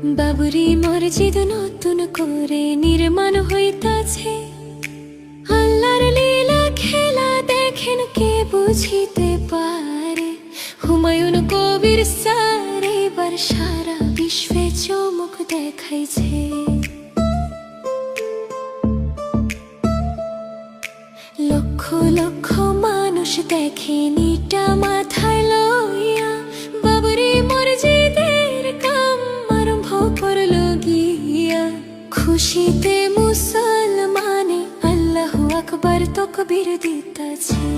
বাবরি মসজিদ নতুন করে নির্মাণ হইতাছে। আল্লাহর লীলা খেলা দেখেন কে বুঝিতে পারে। হুমায়ুন কবির স্যার এবার সারা বিশ্বে চমক দেখাইছে। লক্ষ লক্ষ মানুষ দেখেন ইটা মাথায় লইয়া বাবরি মসজিদের কাম আরম্ভ করলো গিয়া। খুশিতে মুসলমানে আল্লাহু আকবার তাকবীর দিতাছে।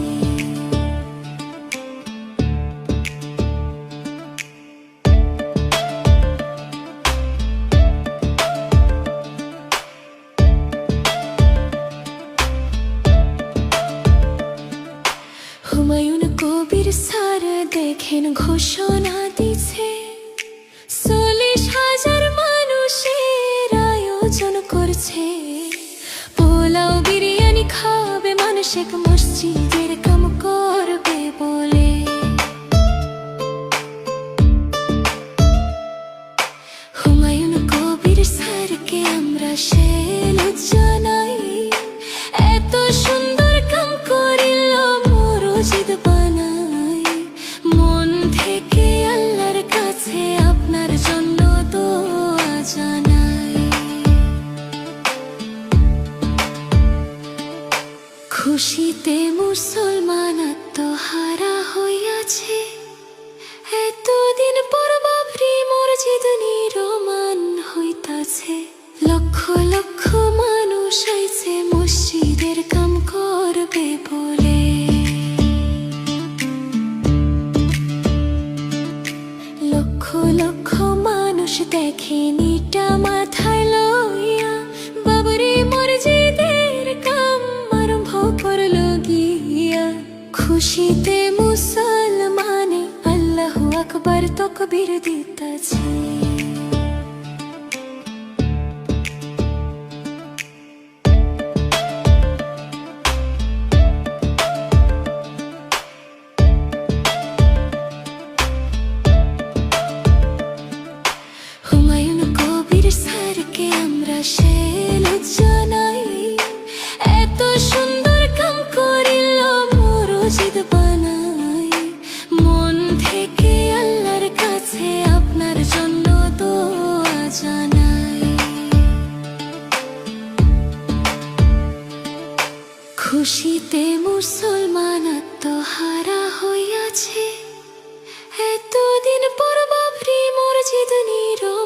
হুমায়ুন কবির স্যার দেখেন ঘোষণা দিছে। 40,000 মানুষের আয়োজন করছে। পোলাও বিরিয়ানি খাবে মানুষ, এক মসজিদের কাম করবে বলে। হুমায়ুন কবির স্যারকে আমরা সেলুট জানাই। এত সুন্দর কাম করিল মসজিদ বানাই। মন থেকে আল্লাহর কাছে আপনার জন্য দোয়া জানাই। খুশিতে মুসলমান আত্মহারা হইয়াছে। এতদিন পর বাবরি মসজিদ নির্মাণ হইতাছে। লক্ষ লক্ষ মানুষ আইছে মসজিদের কাম করবে বলে। লক্ষ লক্ষ মানুষ দেখেন ইটা মাথায় লইয়া বাবরি মসজিদের কাম আরম্ভ করলো গিয়া। খুশিতে মুসলমানে আল্লাহু আকবার তাকবীর দিতাছে। হুমায়ুন কবির স্যারকে আমরা সেলুট জানাই। এত সুন্দর কাম করিল মসজিদ বানাই। মন থেকে আল্লাহর কাছে আপনার জন্য দোয়া জানাই। খুশিতে মুসলমান আত্মহারা হইয়াছে। এতদিন পর বাবরি মসজিদ নির্মাণ